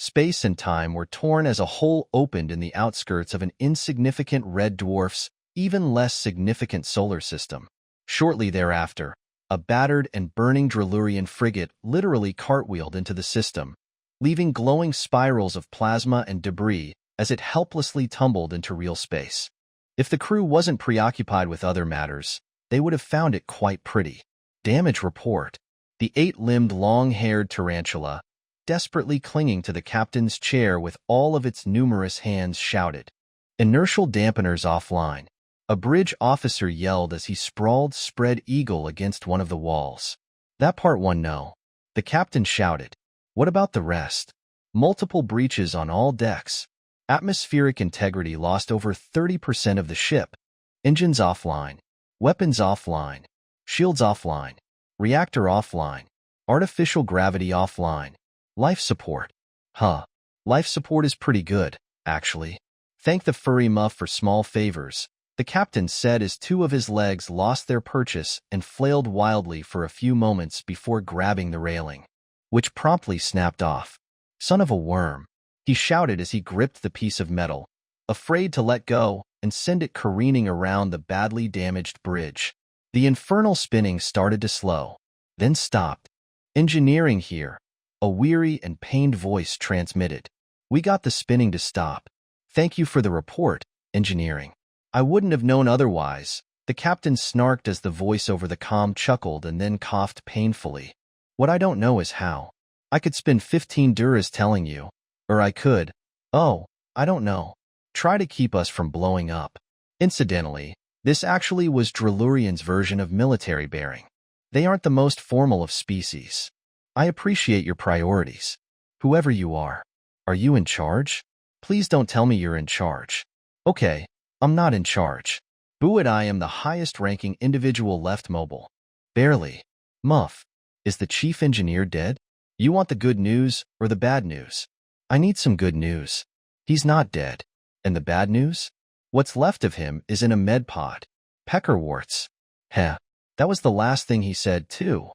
Space and time were torn as a hole opened in the outskirts of an insignificant red dwarf's even less significant solar system. Shortly thereafter, a battered and burning Drellurian frigate literally cartwheeled into the system, leaving glowing spirals of plasma and debris as it helplessly tumbled into real space. If the crew wasn't preoccupied with other matters, they would have found it quite pretty. Damage report. The 8-limbed, long-haired tarantula, desperately clinging to the captain's chair with all of its numerous hands, shouted. Inertial dampeners offline. A bridge officer yelled as he sprawled spread eagle against one of the walls. That part one no. The captain shouted. What about the rest? Multiple breaches on all decks. Atmospheric integrity lost over 30% of the ship. Engines offline. Weapons offline. Shields offline. Reactor offline. Artificial gravity offline. Life support. Life support is pretty good, actually. Thank the furry muff for small favors, the captain said as two of his legs lost their purchase and flailed wildly for a few moments before grabbing the railing, which promptly snapped off. Son of a worm, he shouted as he gripped the piece of metal, afraid to let go and send it careening around the badly damaged bridge. The infernal spinning started to slow, then stopped. Engineering here, a weary and pained voice transmitted. We got the spinning to stop. Thank you for the report, engineering. I wouldn't have known otherwise. The captain snarked as the voice over the comm chuckled and then coughed painfully. What I don't know is how. I could spend 15 duras telling you. Or I could. Oh, I don't know. Try to keep us from blowing up. Incidentally, this actually was Drellurian's version of military bearing. They aren't the most formal of species. I appreciate your priorities. Whoever you are you in charge? Please don't tell me you're in charge. Okay, I'm not in charge. Buet, I am the highest-ranking individual left mobile. Barely. Muff, is the chief engineer dead? You want the good news or the bad news? I need some good news. He's not dead. And the bad news? What's left of him is in a med pod. Peckerwarts. Heh, that was the last thing he said, too.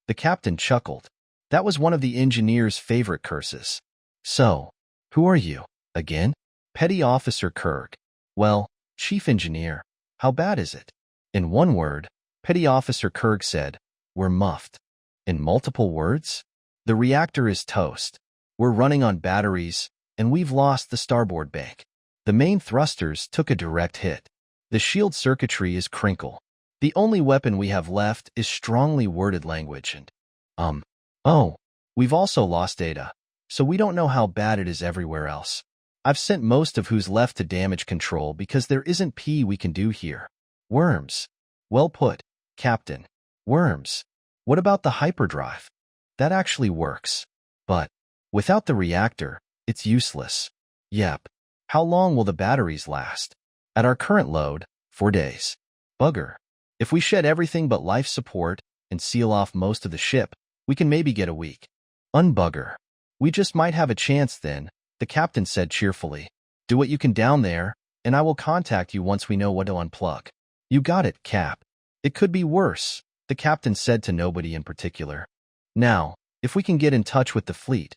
The captain chuckled. That was one of the engineer's favorite curses. So, who are you, again? Petty Officer Kirk. Well, Chief Engineer, how bad is it? In one word, Petty Officer Kirk said, we're muffed. In multiple words? The reactor is toast. We're running on batteries, and we've lost the starboard bank. The main thrusters took a direct hit. The shield circuitry is crinkle. The only weapon we have left is strongly worded language and, oh, we've also lost data, so we don't know how bad it is everywhere else. I've sent most of who's left to damage control because there isn't pee we can do here. Worms. Well put, Captain. Worms. What about the hyperdrive? That actually works. But without the reactor, it's useless. Yep. How long will the batteries last? At our current load, 4 days. Bugger. If we shed everything but life support and seal off most of the ship, we can maybe get a week. Unbugger. We just might have a chance then, the captain said cheerfully. Do what you can down there, and I will contact you once we know what to unplug. You got it, Cap. It could be worse, the captain said to nobody in particular. Now, if we can get in touch with the fleet,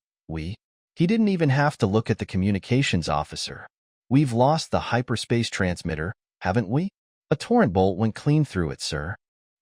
He didn't even have to look at the communications officer. We've lost the hyperspace transmitter, haven't we? A torrent bolt went clean through it, sir.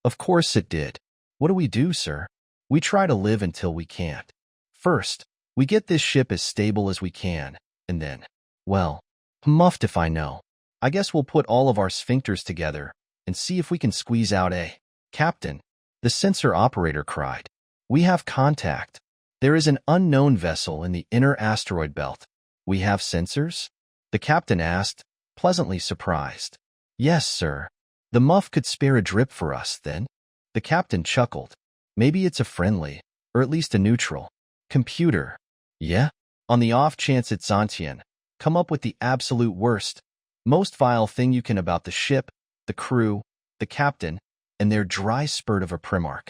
Of course it did. What do we do, sir? We try to live until we can't. First, we get this ship as stable as we can, and then, well, muffed if I know. I guess we'll put all of our sphincters together and see if we can squeeze out a... Captain, the sensor operator cried. We have contact. There is an unknown vessel in the inner asteroid belt. We have sensors? The captain asked, pleasantly surprised. Yes, sir. The muff could spare a drip for us, then? The captain chuckled. Maybe it's a friendly, or at least a neutral, computer. Yeah? On the off chance it's Zontian, come up with the absolute worst, most vile thing you can about the ship, the crew, the captain, and their dry spurt of a Primarch.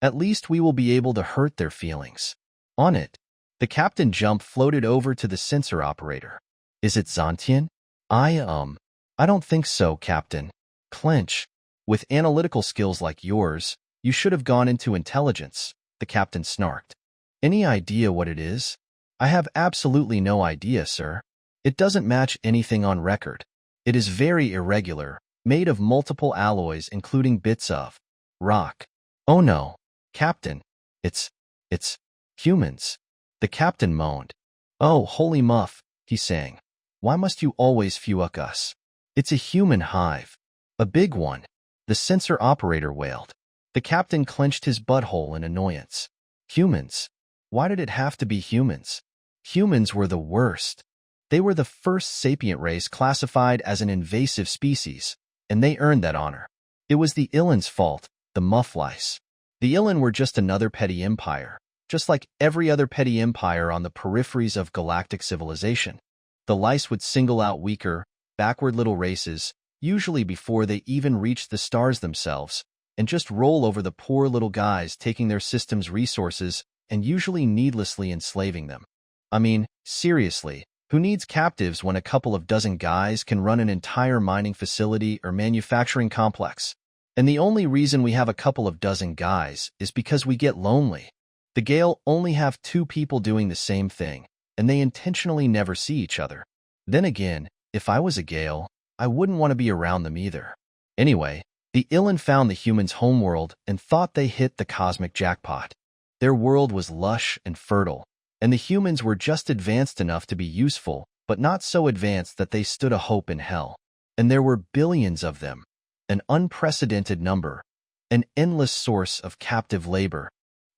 At least we will be able to hurt their feelings. On it. The captain floated over to the sensor operator. Is it Zontian? I don't think so, Captain. Clench. With analytical skills like yours, you should have gone into intelligence, the captain snarked. Any idea what it is? I have absolutely no idea, sir. It doesn't match anything on record. It is very irregular, made of multiple alloys including bits of rock. Oh no, Captain. It's humans. The captain moaned. Oh, holy muff, he sang. Why must you always fuck us? It's a human hive. A big one. The sensor operator wailed. The captain clenched his butthole in annoyance. Humans. Why did it have to be humans? Humans were the worst. They were the first sapient race classified as an invasive species, and they earned that honor. It was the Illin's fault, the mufflice. The Illin were just another petty empire, just like every other petty empire on the peripheries of galactic civilization. The lice would single out weaker, backward little races, usually before they even reached the stars themselves, and just roll over the poor little guys taking their system's resources and usually needlessly enslaving them. I mean, seriously, who needs captives when a couple of dozen guys can run an entire mining facility or manufacturing complex? And the only reason we have a couple of dozen guys is because we get lonely. The Gale only have 2 people doing the same thing, and they intentionally never see each other. Then again, if I was a Gale, I wouldn't want to be around them either. Anyway, the Illin found the humans' homeworld and thought they hit the cosmic jackpot. Their world was lush and fertile, and the humans were just advanced enough to be useful, but not so advanced that they stood a hope in hell. And there were billions of them, an unprecedented number, an endless source of captive labor.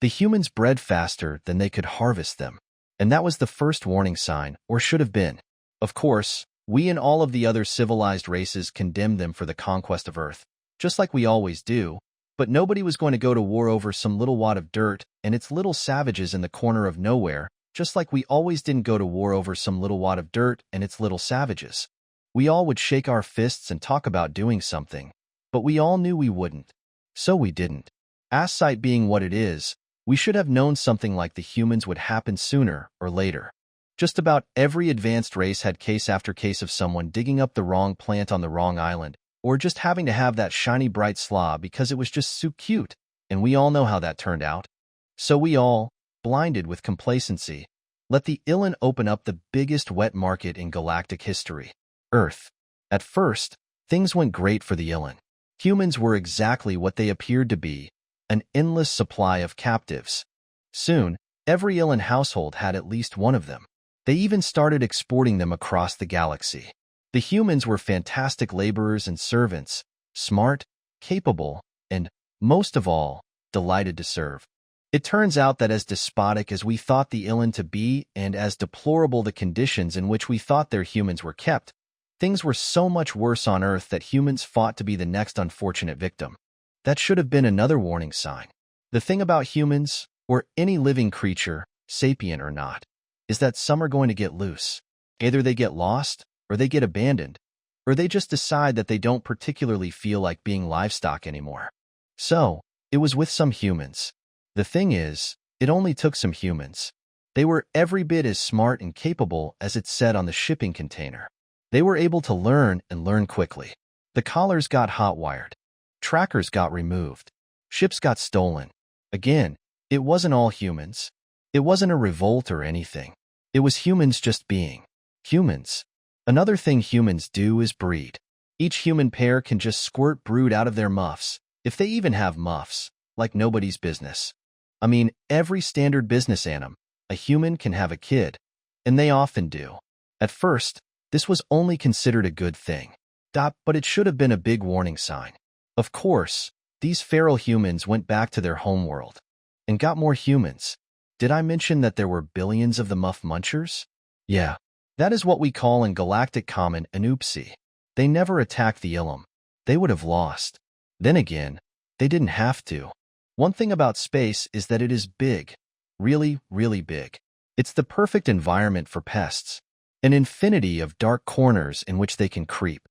The humans bred faster than they could harvest them, and that was the first warning sign, or should have been. Of course, we and all of the other civilized races condemned them for the conquest of Earth, just like we always do, but nobody was going to go to war over some little wad of dirt and its little savages in the corner of nowhere, just like we always didn't go to war over some little wad of dirt and its little savages. We all would shake our fists and talk about doing something, but we all knew we wouldn't. So we didn't. Sight being what it is, we should have known something like the humans would happen sooner or later. Just about every advanced race had case after case of someone digging up the wrong plant on the wrong island, or just having to have that shiny bright slaw because it was just so cute, and we all know how that turned out. So we all, blinded with complacency, let the Illin open up the biggest wet market in galactic history, Earth. At first, things went great for the Illin. Humans were exactly what they appeared to be, an endless supply of captives. Soon, every Illin household had at least one of them. They even started exporting them across the galaxy. The humans were fantastic laborers and servants, smart, capable, and, most of all, delighted to serve. It turns out that as despotic as we thought the Illin to be and as deplorable the conditions in which we thought their humans were kept, things were so much worse on Earth that humans fought to be the next unfortunate victim. That should have been another warning sign. The thing about humans, or any living creature, sapient or not, is that some are going to get loose. Either they get lost, or they get abandoned, or they just decide that they don't particularly feel like being livestock anymore. So, it was with some humans. The thing is, it only took some humans. They were every bit as smart and capable as it said on the shipping container. They were able to learn and learn quickly. The collars got hot-wired. Trackers got removed. Ships got stolen. Again, it wasn't all humans. It wasn't a revolt or anything. It was humans just being humans. Another thing humans do is breed. Each human pair can just squirt brood out of their muffs, if they even have muffs, like nobody's business. I mean, every standard business anim, a human can have a kid, and they often do. At first, this was only considered a good thing. But it should have been a big warning sign. Of course, these feral humans went back to their homeworld and got more humans. Did I mention that there were billions of the muff munchers? Yeah, that is what we call in galactic common an oopsie. They never attacked the Ilum. They would have lost. Then again, they didn't have to. One thing about space is that it is big. Really, really big. It's the perfect environment for pests. An infinity of dark corners in which they can creep,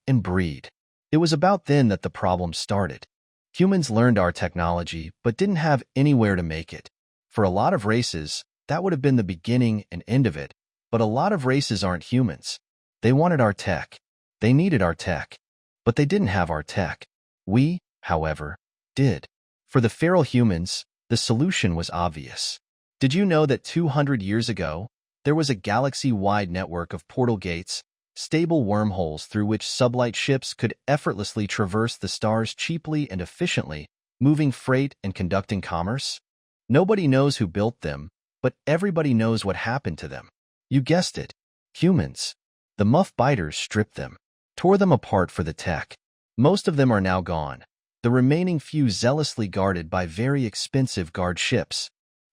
and breed. It was about then that the problem started. Humans learned our technology, but didn't have anywhere to make it. For a lot of races, that would have been the beginning and end of it, but a lot of races aren't humans. They wanted our tech. They needed our tech. But they didn't have our tech. We, however, did. For the feral humans, the solution was obvious. Did you know that 200 years ago, there was a galaxy-wide network of portal gates, stable wormholes through which sublight ships could effortlessly traverse the stars cheaply and efficiently, moving freight and conducting commerce? Nobody knows who built them, but everybody knows what happened to them. You guessed it, humans. The muff biters stripped them, tore them apart for the tech. Most of them are now gone, the remaining few zealously guarded by very expensive guard ships.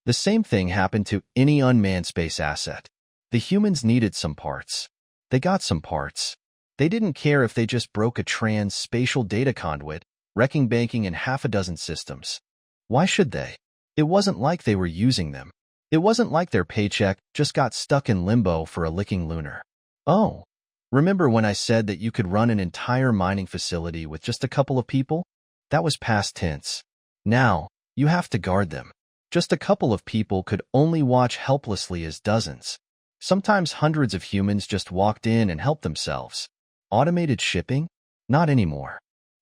The same thing happened to any unmanned space asset. The humans needed some parts. They got some parts. They didn't care if they just broke a trans-spatial data conduit, wrecking banking in half a dozen systems. Why should they? It wasn't like they were using them. It wasn't like their paycheck just got stuck in limbo for a licking lunar. Oh, remember when I said that you could run an entire mining facility with just a couple of people? That was past tense. Now, you have to guard them. Just a couple of people could only watch helplessly as dozens, sometimes hundreds of humans just walked in and helped themselves. Automated shipping? Not anymore.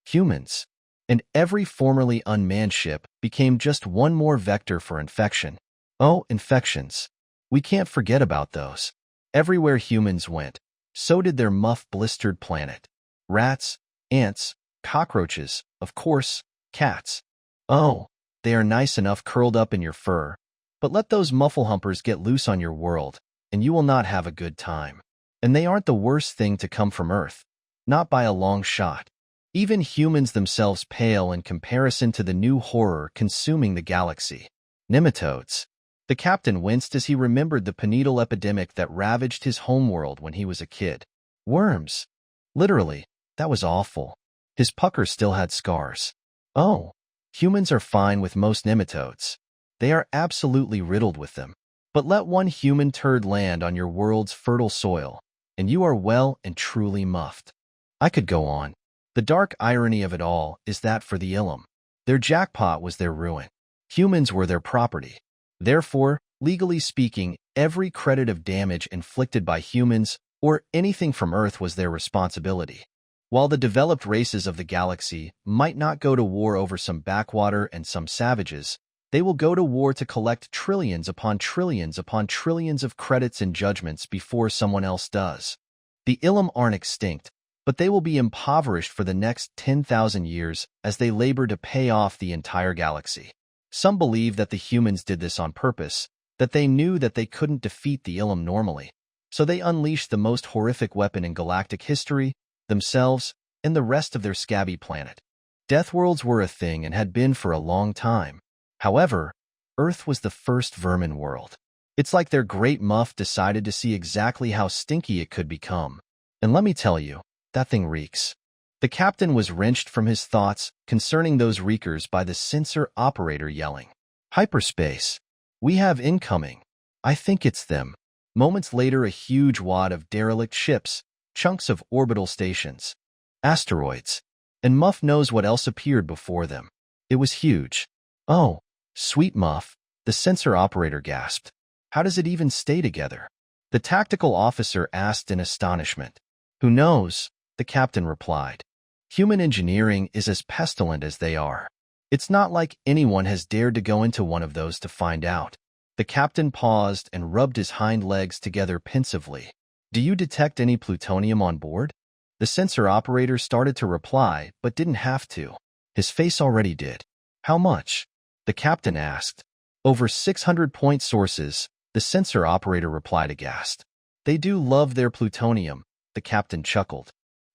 Humans. And every formerly unmanned ship became just one more vector for infection. Oh, infections. We can't forget about those. Everywhere humans went, so did their muff-blistered planet. Rats, ants, cockroaches, of course, cats. Oh, they are nice enough curled up in your fur, but let those muffle-humpers get loose on your world, and you will not have a good time. And they aren't the worst thing to come from Earth. Not by a long shot. Even humans themselves pale in comparison to the new horror consuming the galaxy. Nematodes. The captain winced as he remembered the pineal epidemic that ravaged his homeworld when he was a kid. Worms. Literally, that was awful. His pucker still had scars. Oh, humans are fine with most nematodes. They are absolutely riddled with them. But let one human turd land on your world's fertile soil, and you are well and truly muffed. I could go on. The dark irony of it all is that for the Ilum, their jackpot was their ruin. Humans were their property. Therefore, legally speaking, every credit of damage inflicted by humans or anything from Earth was their responsibility. While the developed races of the galaxy might not go to war over some backwater and some savages, they will go to war to collect trillions upon trillions upon trillions of credits and judgments before someone else does. The Ilum aren't extinct, but they will be impoverished for the next 10,000 years as they labor to pay off the entire galaxy. Some believe that the humans did this on purpose, that they knew that they couldn't defeat the Ilum normally, so they unleashed the most horrific weapon in galactic history, themselves, and the rest of their scabby planet. Death worlds were a thing and had been for a long time. However, Earth was the first vermin world. It's like their great muff decided to see exactly how stinky it could become. And let me tell you, that thing reeks. The captain was wrenched from his thoughts concerning those reekers by the sensor operator yelling, "Hyperspace! We have incoming! I think it's them." Moments later, a huge wad of derelict ships, chunks of orbital stations, asteroids, and Muff knows what else appeared before them. It was huge. "Oh, sweet Muff," the sensor operator gasped. "How does it even stay together?" The tactical officer asked in astonishment. "Who knows?" the captain replied. "Human engineering is as pestilent as they are. It's not like anyone has dared to go into one of those to find out." The captain paused and rubbed his hind legs together pensively. "Do you detect any plutonium on board?" The sensor operator started to reply, but didn't have to. His face already did. "How much?" the captain asked. "Over 600 point sources," the sensor operator replied aghast. "They do love their plutonium," the captain chuckled.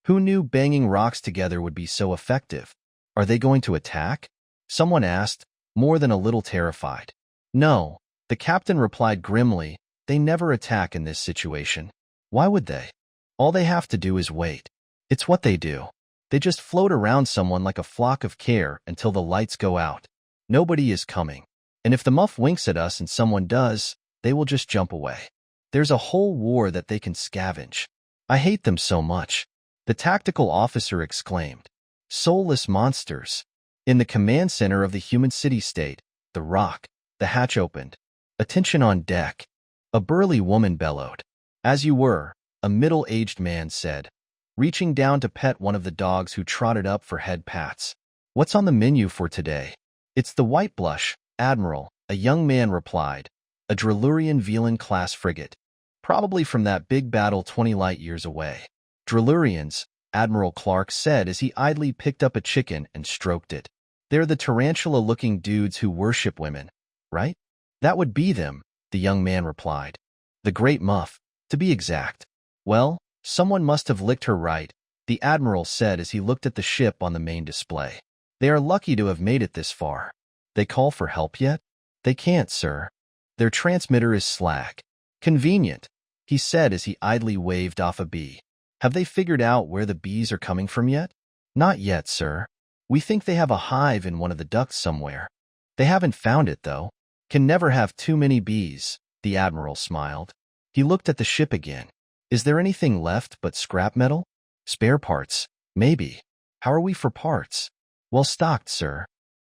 "Who knew banging rocks together would be so effective?" "Are they going to attack?" someone asked, more than a little terrified. "No," the captain replied grimly, "they never attack in this situation. Why would they? All they have to do is wait. It's what they do. They just float around someone like a flock of care until the lights go out. Nobody is coming. And if the muff winks at us and someone does, they will just jump away. There's a whole war that they can scavenge. I hate them so much," the tactical officer exclaimed. "Soulless monsters." In the command center of the human city-state, the Rock, the hatch opened. "Attention on deck." A burly woman bellowed. "As you were," a middle-aged man said, reaching down to pet one of the dogs who trotted up for head pats. "What's on the menu for today?" "It's the white blush, Admiral," a young man replied, a Drellurian Velan-class frigate, probably from that big battle 20 light-years away. Drellurians, Admiral Clark said as he idly picked up a chicken and stroked it. They're the tarantula-looking dudes who worship women, right? That would be them, the young man replied. The Great Muff, to be exact. Well, someone must have licked her right, the Admiral said as he looked at the ship on the main display. They are lucky to have made it this far. They call for help yet? They can't, sir. Their transmitter is slag. Convenient, he said as he idly waved off a bee. Have they figured out where the bees are coming from yet? Not yet, sir. We think they have a hive in one of the ducts somewhere. They haven't found it, though. Can never have too many bees, the Admiral smiled. He looked at the ship again. Is there anything left but scrap metal? Spare parts, maybe. How are we for parts? Well stocked, sir.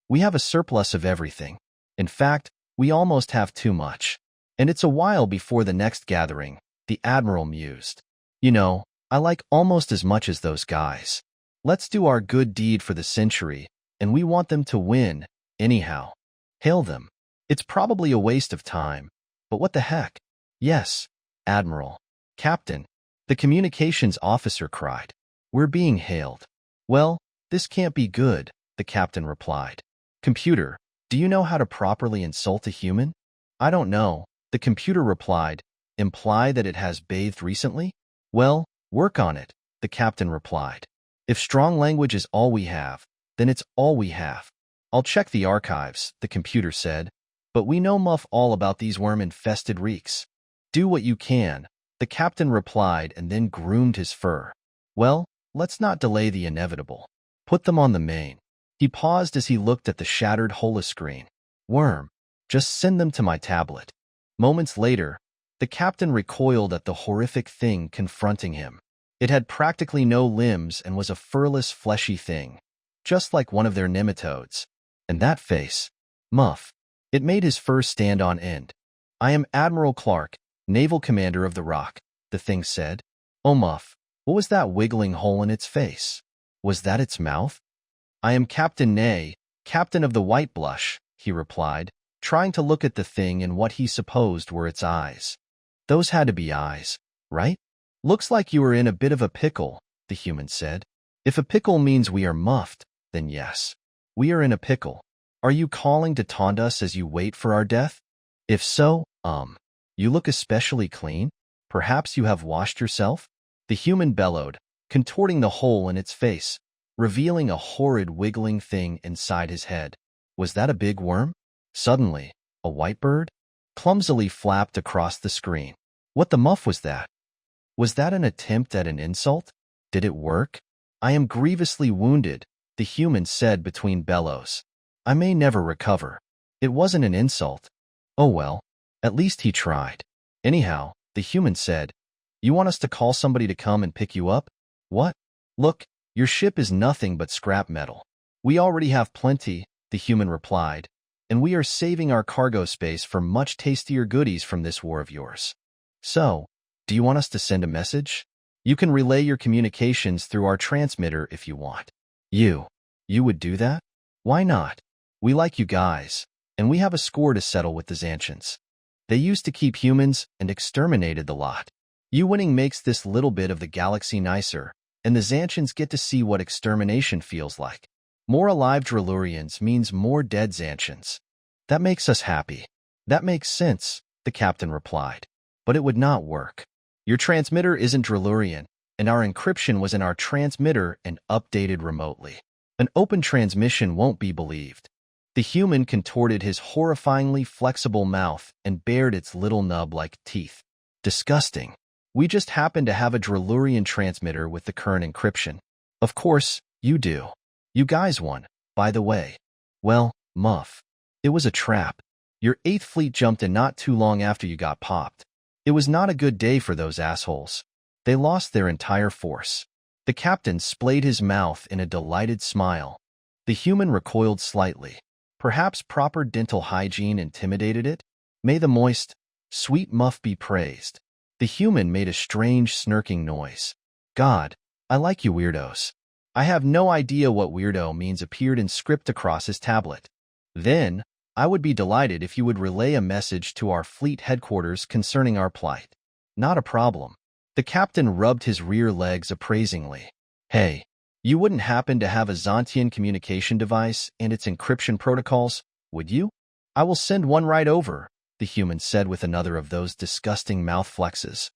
We have a surplus of everything. In fact, we almost have too much. And it's a while before the next gathering, the Admiral mused. You know, I like almost as much as those guys. Let's do our good deed for the century, and we want them to win, anyhow. Hail them. It's probably a waste of time, but what the heck? Yes, Admiral. Captain, the communications officer cried. We're being hailed. Well, this can't be good, the captain replied. Computer, do you know how to properly insult a human? I don't know, the computer replied. Imply that it has bathed recently? Well, work on it, the captain replied. If strong language is all we have, then it's all we have. I'll check the archives, the computer said, but we know muff all about these worm-infested reeks. Do what you can, the captain replied and then groomed his fur. Well, let's not delay the inevitable. Put them on the main. He paused as he looked at the shattered holoscreen. Worm, just send them to my tablet. Moments later, the captain recoiled at the horrific thing confronting him. It had practically no limbs and was a furless, fleshy thing, just like one of their nematodes. And that face, muff. It made his fur stand on end. I am Admiral Clark, Naval Commander of the Rock, the thing said. Oh, muff, what was that wiggling hole in its face? Was that its mouth? I am Captain Nay, Captain of the White Blush, he replied, trying to look at the thing in what he supposed were its eyes. Those had to be eyes, right? Looks like you are in a bit of a pickle, the human said. If a pickle means we are muffed, then yes. We are in a pickle. Are you calling to taunt us as you wait for our death? If so, you look especially clean. Perhaps you have washed yourself? The human bellowed, contorting the hole in its face, revealing a horrid wiggling thing inside his head. Was that a big worm? Suddenly, a white bird clumsily flapped across the screen. What the muff was that? Was that an attempt at an insult? Did it work? I am grievously wounded, the human said between bellows. I may never recover. It wasn't an insult. Oh well, at least he tried. Anyhow, the human said, you want us to call somebody to come and pick you up? What? Look, your ship is nothing but scrap metal. We already have plenty, the human replied, and we are saving our cargo space for much tastier goodies from this war of yours. So, do you want us to send a message? You can relay your communications through our transmitter if you want. You would do that? Why not? We like you guys, and we have a score to settle with the Xantians. They used to keep humans and exterminated the lot. You winning makes this little bit of the galaxy nicer, and the Xantians get to see what extermination feels like. More alive Drellurians means more dead Xantians. That makes us happy. That makes sense, the captain replied. But it would not work. Your transmitter isn't Drellurian, and our encryption was in our transmitter and updated remotely. An open transmission won't be believed. The human contorted his horrifyingly flexible mouth and bared its little nub-like teeth. Disgusting. We just happen to have a Drellurian transmitter with the current encryption. Of course, you do. You guys won, by the way. Well, muff. It was a trap. Your 8th Fleet jumped in not too long after you got popped. It was not a good day for those assholes. They lost their entire force. The captain splayed his mouth in a delighted smile. The human recoiled slightly. Perhaps proper dental hygiene intimidated it? May the moist, sweet muff be praised. The human made a strange snarking noise. God, I like you weirdos. I have no idea what weirdo means appeared in script across his tablet. Then, I would be delighted if you would relay a message to our fleet headquarters concerning our plight. Not a problem. The captain rubbed his rear legs appraisingly. Hey, you wouldn't happen to have a Zontian communication device and its encryption protocols, would you? I will send one right over, the human said with another of those disgusting mouth flexes.